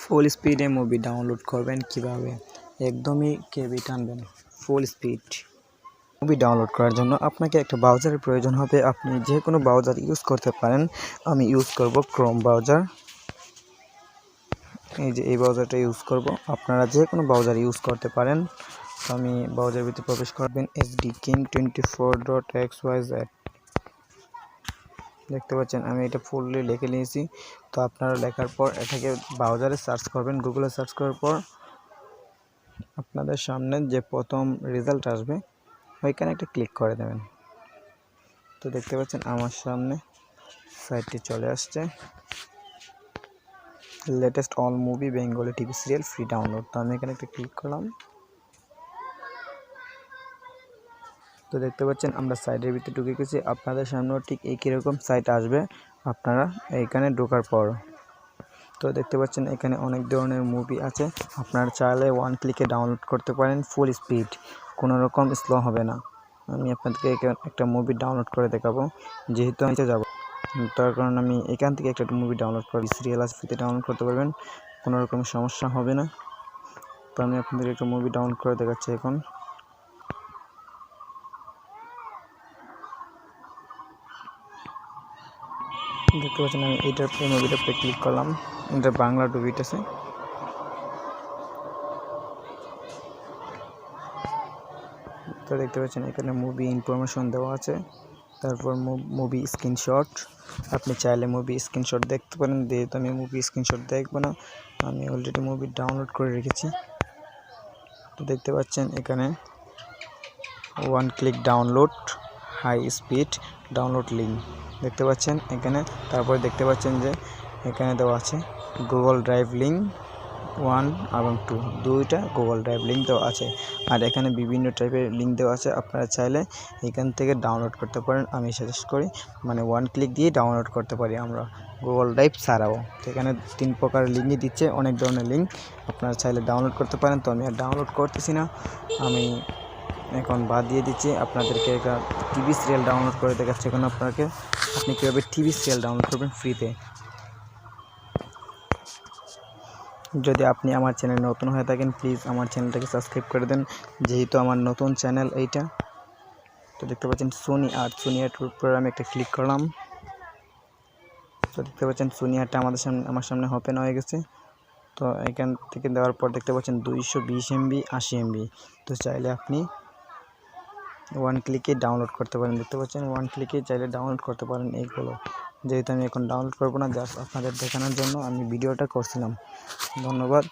ফুল স্পিডে movie download করবেন কিভাবে? একদমই কেবি টানবেন। ফুল স্পিড মুভি ডাউনলোড করার জন্য আপনাকে একটা ব্রাউজারের প্রয়োজন হবে। আপনি যে কোনো ব্রাউজার ইউজ করতে পারেন। আমি ইউজ করব ক্রোম ব্রাউজার। এই যে এই ব্রাউজারটা ইউজ করব। আপনারা যে কোনো ব্রাউজার ইউজ করতে পারেন। তো আমি ব্রাউজারের ভিতরে প্রবেশ করবেন hdking24.xyz। দেখতে পাচ্ছেন আমি এটা ফুললি লিখে নিয়েছি। তো আপনারা লেখার পর এটাকে ব্রাউজারে সার্চ করবেন। গুগলে সার্চ করার পর আপনাদের সামনে যে প্রথম রেজাল্ট আসবে ওইখানে একটা ক্লিক করে দেবেন। তো দেখতে পাচ্ছেন আমার সামনে সাইটটি চলে আসছে, latest all movie Bengali TV serial free download. তো আমি এখানে একটা ক্লিক করলাম। তো দেখতে পাচ্ছেন আমরা সাইটের ভিতরে ঢুকে গেছি। আপনাদের সামনেও ঠিক এই কীরকম সাইট আসবে আপনারা এইখানে ঢোকার পর। তো দেখতে পাচ্ছেন এখানে অনেক ধরনের মুভি আছে। আপনারা চাইলে ওয়ান ক্লিকে ডাউনলোড করতে পারেন ফুল স্পিড, কোনো রকম স্লো হবে না। আমি আপনাদেরকে একটা মুভি ডাউনলোড করে দেখাবো। যেহেতু আমি যাব, তার কারণে আমি এখান থেকে একটা মুভি ডাউনলোড করি। সিরিয়াল আছে, ফ্রিতে ডাউনলোড করতে পারবেন, কোনো রকম সমস্যা হবে না। তো আমি আপনাদেরকে একটা মুভি ডাউনলোড করে দেখাচ্ছি এখন। দেখতে পাচ্ছেন আমি এইটার মুভিটার উপরে ক্লিক করলাম। এটা বাংলা ডুবিট আছে। তো দেখতে পাচ্ছেন এখানে মুভি ইনফরমেশন দেওয়া আছে, তারপর মুভি স্ক্রিনশট। আপনি চাইলে মুভি স্ক্রিনশট দেখতে পারেন। যেহেতু আমি মুভি স্ক্রিনশট দেখবো না, আমি অলরেডি মুভি ডাউনলোড করে রেখেছি। তো দেখতে পাচ্ছেন এখানে one click download, high speed download link দেখতে পাচ্ছেন এখানে। তারপরে দেখতে পাচ্ছেন যে এখানে দেওয়া আছে গুগল ড্রাইভ লিঙ্ক 1 এবং 2, দুইটা গুগল ড্রাইভ লিঙ্ক দেওয়া আছে। আর এখানে বিভিন্ন টাইপের লিঙ্ক দেওয়া আছে, আপনারা চাইলে এখান থেকে ডাউনলোড করতে পারেন। আমি সাজেস্ট করি মানে ওয়ান ক্লিক দিয়ে ডাউনলোড করতে পারি আমরা গুগল ড্রাইভ ছাড়াও। তো এখানে 3 প্রকার লিঙ্কই দিচ্ছে, অনেক ধরনের লিঙ্ক, আপনারা চাইলে ডাউনলোড করতে পারেন। তো আমি আর ডাউনলোড করতেছি না, আমি এখন বাদ দিয়ে দিচ্ছি। আপনাদেরকে একটা টিভি সিরিয়াল ডাউনলোড করে দেখাচ্ছি এখন আপনাকে। আপনি কীভাবে টিভি সিরিয়াল ডাউনলোড করবেন ফ্রিতে। যদি আপনি আমার চ্যানেল নতুন হয়ে থাকেন, প্লিজ আমার চ্যানেলটাকে সাবস্ক্রাইব করে দেন, যেহেতু আমার নতুন চ্যানেল এইটা। তো দেখতে পাচ্ছেন সোনি আর্টের উপর আমি একটা ক্লিক করলাম। তো দেখতে পাচ্ছেন সোনি আর্টটা আমার সামনে ওপেন হয়ে গেছে। তো এখান থেকে দেওয়ার পর দেখতে পাচ্ছেন 220 MB 80 MB। তো চাইলে আপনি ওয়ান ক্লিকে ডাউনলোড করতে পারেন। দেখতে পাচ্ছেন ওয়ান ক্লিকে চাইলে ডাউনলোড করতে পারেন এইগুলো। যেহেতু আমি এখন ডাউনলোড করবো না, জাস্ট আপনাদের দেখানোর জন্য আমি ভিডিওটা করছিলাম। ধন্যবাদ।